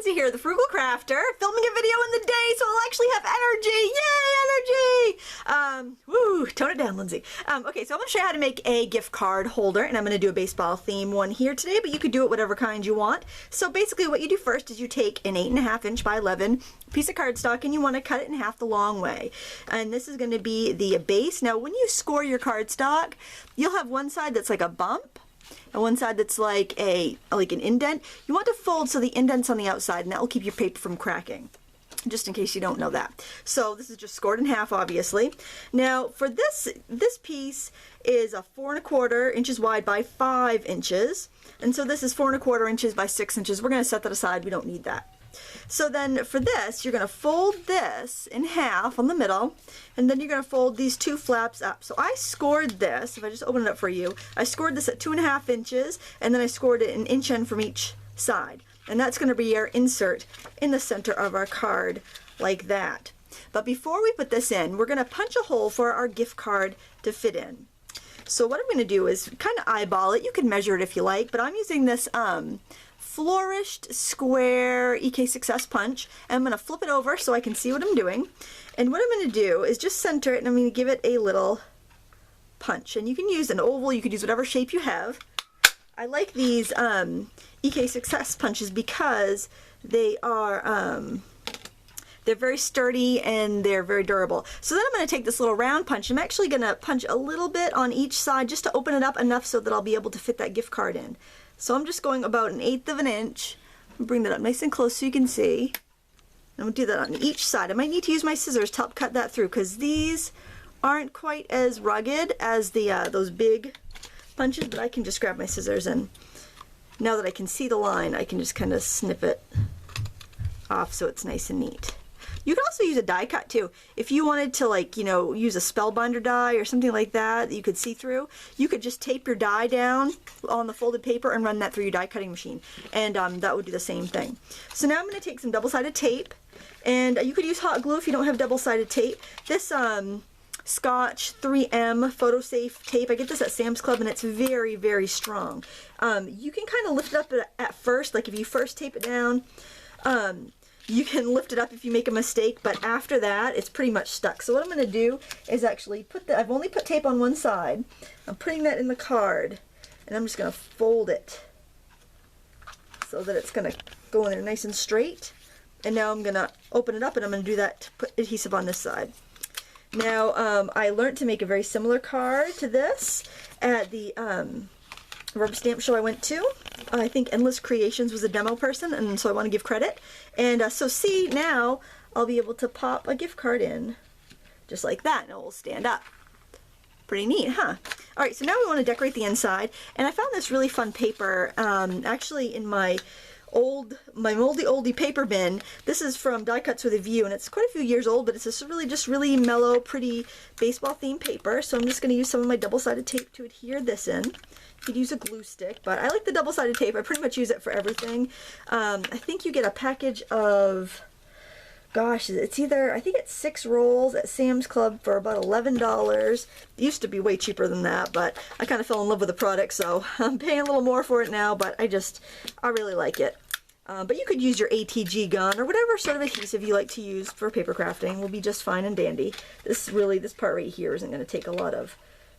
Lindsay here, the Frugal Crafter, filming a video in the day so I'll actually have energy. Yay, energy! Woo, tone it down, Lindsay. Okay, so I'm going to show you how to make a gift card holder, and I'm going to do a baseball theme one here today, but you could do it whatever kind you want. So basically what you do first is you take an 8.5 inch by 11 piece of cardstock and you want to cut it in half the long way. And this is going to be the base. Now when you score your cardstock, you'll have one side that's like a bump, and one side that's like an indent. You want to fold so the indent's on the outside, and that will keep your paper from cracking, just in case you don't know that. So this is just scored in half, obviously. Now for this piece is a 4 1/4 inches wide by 5 inches, and so this is 4 1/4 inches by 6 inches. We're going to set that aside. We don't need that. So then for this, you're going to fold this in half on the middle, and then you're going to fold these two flaps up. So I scored this, if I just open it up for you, I scored this at 2.5 inches, and then I scored it an inch in from each side. And that's going to be our insert in the center of our card, like that. But before we put this in, we're going to punch a hole for our gift card to fit in. So what I'm going to do is kind of eyeball it. You can measure it if you like, but I'm using this flourished square EK Success punch, and I'm going to flip it over so I can see what I'm doing. And what I'm going to do is just center it, and I'm going to give it a little punch. And you can use an oval, you could use whatever shape you have. I like these EK Success punches because they are they're very sturdy and they're very durable. So then I'm going to take this little round punch. I'm actually going to punch a little bit on each side just to open it up enough so that I'll be able to fit that gift card in. So I'm just going about 1/8 of an inch. I'll bring that up nice and close so you can see. I'm going to do that on each side. I might need to use my scissors to help cut that through because these aren't quite as rugged as the those big punches, but I can just grab my scissors, and now that I can see the line, I can just kind of snip it off so it's nice and neat. You can also use a die cut too. If you wanted to, like, you know, use a spellbinder die or something like that you could see through, you could just tape your die down on the folded paper and run that through your die cutting machine, and that would do the same thing. So now I'm going to take some double-sided tape, and you could use hot glue if you don't have double-sided tape. This Scotch 3M photo safe tape, I get this at Sam's Club, and it's very, very strong. You can kind of lift it up at first, like if you first tape it down, you can lift it up if you make a mistake, but after that it's pretty much stuck. So what I'm going to do is actually I've only put tape on one side. I'm putting that in the card, and I'm just going to fold it so that it's going to go in there nice and straight. And now I'm going to open it up, and I'm going to do that to put adhesive on this side. Now I learned to make a very similar card to this at the rubber stamp show I went to. I think Endless Creations was a demo person, and so I want to give credit. And so see, now I'll be able to pop a gift card in just like that, and it will stand up. Pretty neat, huh? Alright, so now we want to decorate the inside, and I found this really fun paper actually in my moldy oldie paper bin. This is from Die Cuts with a View, and it's quite a few years old, but it's just really mellow, pretty baseball themed paper. So I'm just going to use some of my double-sided tape to adhere this in. You could use a glue stick, but I like the double-sided tape. I pretty much use it for everything. I think you get a package of, gosh, it's either, I think it's 6 rolls at Sam's Club for about $11. It used to be way cheaper than that, but I kind of fell in love with the product, so I'm paying a little more for it now, but I really like it. But you could use your ATG gun or whatever sort of adhesive you like to use for paper crafting. Will be just fine and dandy. This part right here isn't going to take a lot of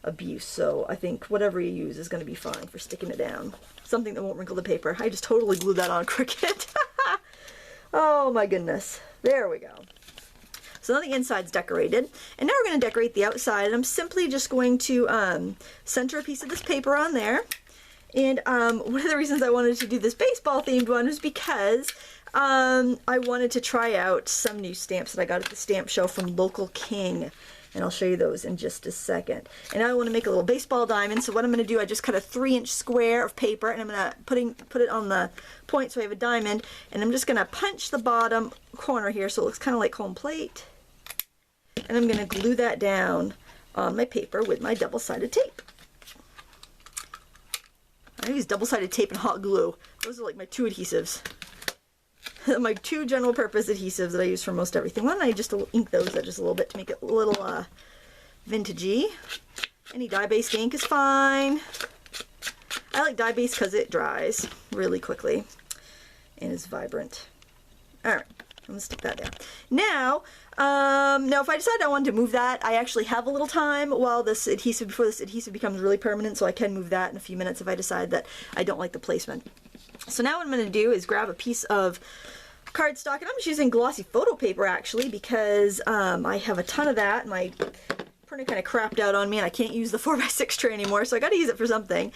abuse, so I think whatever you use is going to be fine for sticking it down. Something that won't wrinkle the paper. I just totally glued that on crooked. Oh my goodness. There we go. So now the inside's decorated, and now we're going to decorate the outside. And I'm simply just going to center a piece of this paper on there. And one of the reasons I wanted to do this baseball themed one was because I wanted to try out some new stamps that I got at the stamp show from Local King. And I'll show you those in just a second. And now I want to make a little baseball diamond, so what I'm going to do, I just cut a 3-inch square of paper, and I'm going to put it on the point so I have a diamond, and I'm just going to punch the bottom corner here so it looks kind of like home plate. And I'm going to glue that down on my paper with my double-sided tape. I use double-sided tape and hot glue. Those are like my 2 adhesives. My 2 general purpose adhesives that I use for most everything. Why don't I just ink those just a little bit to make it a little vintagey. Any dye-based ink is fine. I like dye-based because it dries really quickly and is vibrant. All right, I'm gonna stick that there. Now, now if I decide I want to move that, I actually have a little time while this adhesive, before this adhesive becomes really permanent, so I can move that in a few minutes if I decide that I don't like the placement. So now what I'm gonna do is grab a piece of cardstock, and I'm just using glossy photo paper actually because I have a ton of that, and my printer kind of crapped out on me and I can't use the 4x6 tray anymore, so I gotta use it for something.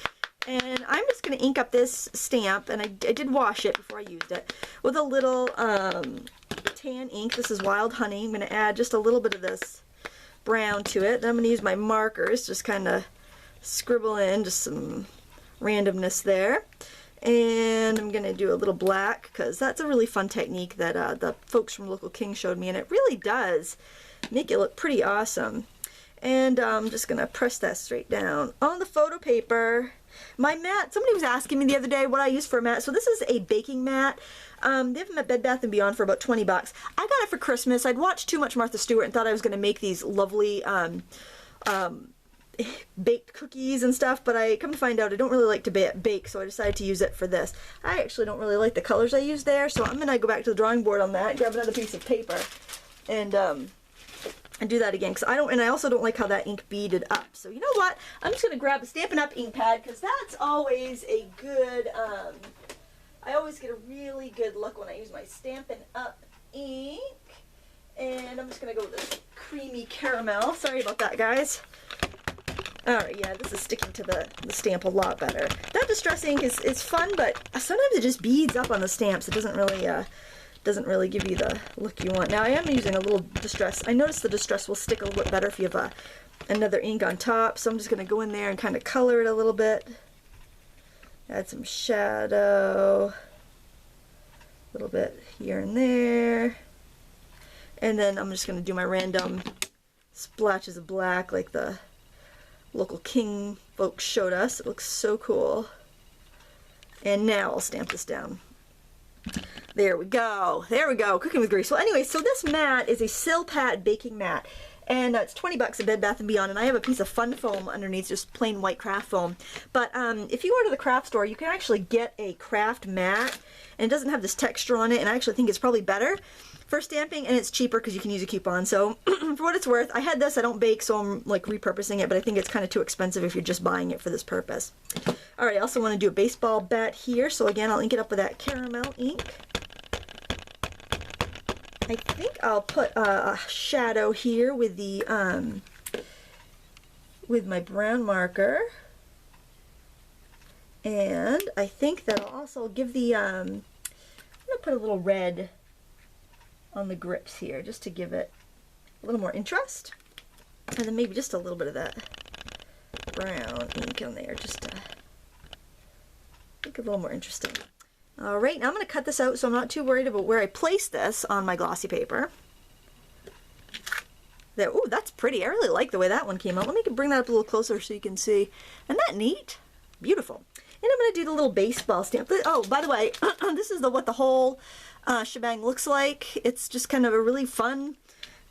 And I'm just going to ink up this stamp, and I did wash it before I used it, with a little tan ink. This is Wild Honey. I'm going to add just a little bit of this brown to it. Then I'm going to use my markers, just kind of scribble in just some randomness there. And I'm going to do a little black, because that's a really fun technique that the folks from Local King showed me, and it really does make it look pretty awesome. And I'm just going to press that straight down on the photo paper. My mat, somebody was asking me the other day what I use for a mat. So this is a baking mat. They have them at Bed Bath & Beyond for about 20 bucks. I got it for Christmas. I'd watched too much Martha Stewart and thought I was going to make these lovely baked cookies and stuff, but I come to find out I don't really like to bake, so I decided to use it for this. I actually don't really like the colors I used there, so I'm going to go back to the drawing board on that, grab another piece of paper, and do that again, because I also don't like how that ink beaded up. So you know what? I'm just going to grab a Stampin' Up! Ink pad, because that's always a good, I always get a really good look when I use my Stampin' Up! Ink. And I'm just going to go with this creamy caramel. Sorry about that, guys. Alright, yeah, this is sticking to the stamp a lot better. That distress ink is fun, but sometimes it just beads up on the stamps. It doesn't really give you the look you want. Now I am using a little distress. I noticed the distress will stick a little bit better if you have another ink on top, so I'm just going to go in there and kind of color it a little bit. Add some shadow, a little bit here and there, and then I'm just going to do my random splashes of black like the Local King folks showed us. It looks so cool. And now I'll stamp this down. There we go. There we go. Cooking with Grease. Well, anyway, so this mat is a Silpat baking mat, and it's 20 bucks at Bed Bath & Beyond, and I have a piece of fun foam underneath, just plain white craft foam. But if you go to the craft store, you can actually get a craft mat, and it doesn't have this texture on it, and I actually think it's probably better for stamping, and it's cheaper because you can use a coupon. So for what it's worth, I had this. I don't bake, so I'm like repurposing it, but I think it's kind of too expensive if you're just buying it for this purpose. Alright, I also want to do a baseball bat here, so again, I'll ink it up with that caramel ink. I think I'll put a shadow here with the with my brown marker, and I think that I'll also give the I'm gonna put a little red on the grips here just to give it a little more interest, and then maybe just a little bit of that brown ink on there just to make it a little more interesting. Alright, now I'm going to cut this out so I'm not too worried about where I place this on my glossy paper. There, ooh, that's pretty. I really like the way that one came out. Let me bring that up a little closer so you can see. Isn't that neat? Beautiful. And I'm going to do the little baseball stamp. Oh, by the way, this is what the whole shebang looks like. It's just kind of a really fun,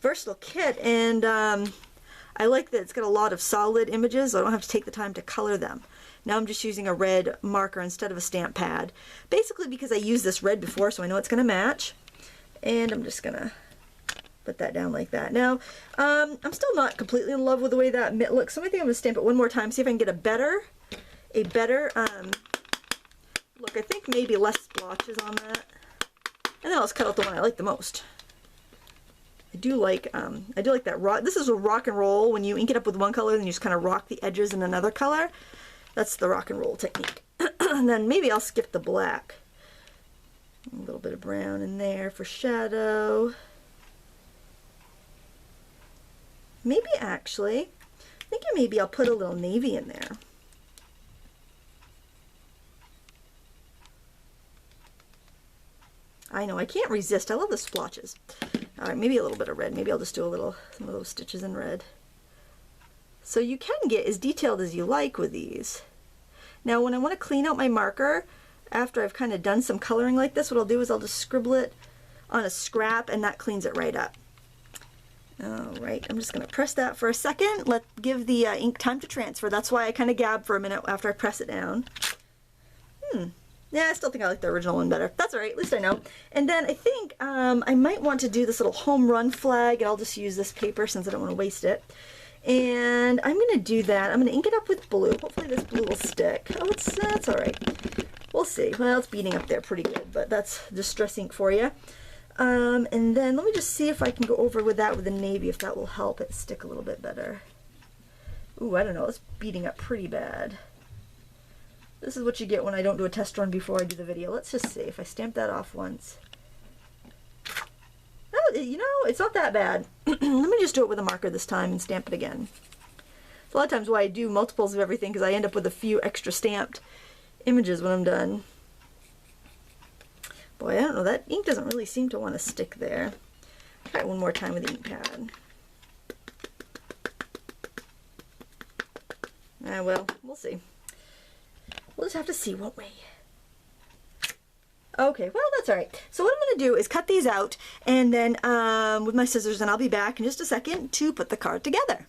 versatile kit, and I like that it's got a lot of solid images, so I don't have to take the time to color them. Now I'm just using a red marker instead of a stamp pad, basically because I used this red before, so I know it's going to match. And I'm just going to put that down like that. Now, I'm still not completely in love with the way that mitt looks, so I think I'm going to stamp it one more time, see if I can get a better look. I think maybe less splotches on that. And then I'll just cut out the one I like the most. I do like that rock. This is a rock and roll. When you ink it up with one color, then you just kind of rock the edges in another color. That's the rock and roll technique. And then maybe I'll skip the black. A little bit of brown in there for shadow. Maybe actually, I'm thinking maybe I'll put a little navy in there. I know, I can't resist. I love the splotches. Alright, maybe a little bit of red. Maybe I'll just do some of those stitches in red. So you can get as detailed as you like with these. Now when I want to clean out my marker, after I've kind of done some coloring like this, what I'll do is I'll just scribble it on a scrap, and that cleans it right up. Alright, I'm just going to press that for a second. Give the ink time to transfer. That's why I kind of gab for a minute after I press it down. Yeah, I still think I like the original one better. That's all right, at least I know. And then I think I might want to do this little home run flag, and I'll just use this paper since I don't want to waste it. And I'm going to do that. I'm going to ink it up with blue. Hopefully this blue will stick. Oh, that's all right. We'll see. Well, it's beating up there pretty good, but that's distress ink for you. And then let me just see if I can go over with that with the navy, if that will help it stick a little bit better. Ooh, I don't know. It's beating up pretty bad. This is what you get when I don't do a test run before I do the video. Let's just see if I stamp that off once. Oh, you know, it's not that bad. Let me just do it with a marker this time and stamp it again. It's a lot of times why I do multiples of everything, because I end up with a few extra stamped images when I'm done. Boy, I don't know, that ink doesn't really seem to want to stick there. Try it one more time with the ink pad. Well, we'll see. We'll just have to see, won't we? Okay, well, that's all right. So what I'm going to do is cut these out, and then with my scissors, and I'll be back in just a second to put the card together.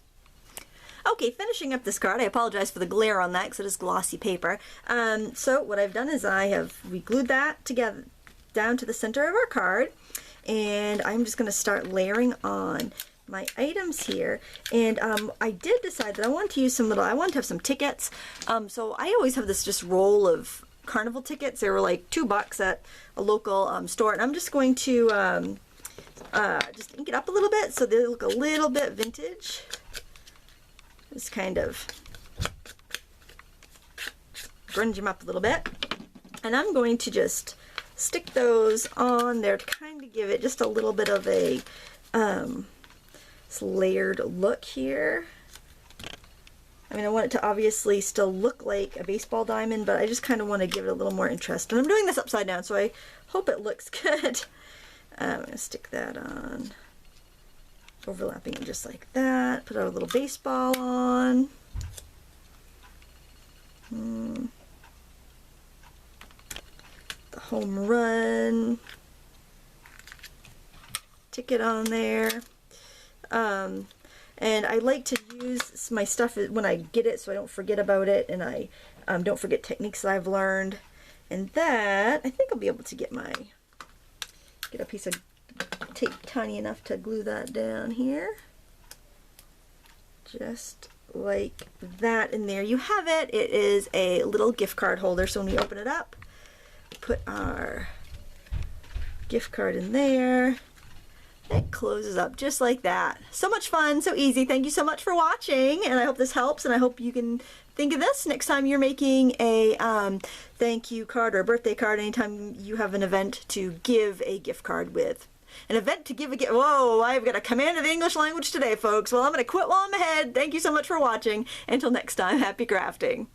Okay, finishing up this card. I apologize for the glare on that because it is glossy paper. So what I've done is we glued that together down to the center of our card, and I'm just going to start layering on my items here. And I did decide that I want to use I want to have some tickets. So I always have this just roll of carnival tickets. They were like $2 at a local store, and I'm just going to just ink it up a little bit so they look a little bit vintage. Just kind of grunge them up a little bit, and I'm going to just stick those on there to kind of give it just a little bit of a layered look here. I mean, I want it to obviously still look like a baseball diamond, but I just kind of want to give it a little more interest. And I'm doing this upside down, so I hope it looks good. I'm going to stick that on, overlapping it just like that. Put our little baseball on. The home run ticket on there. And I like to use my stuff when I get it so I don't forget about it, and I don't forget techniques that I've learned. And that, I think I'll be able to get a piece of tape tiny enough to glue that down here. Just like that, and there you have it. It is a little gift card holder, so when we open it up, put our gift card in there. It closes up just like that. So much fun, so easy. Thank you so much for watching, and I hope this helps, and I hope you can think of this next time you're making a thank you card or a birthday card, anytime you have an event to give a gift card with. An event to give a gift. Whoa, I've got a command of the English language today, folks. Well, I'm going to quit while I'm ahead. Thank you so much for watching. Until next time, happy crafting.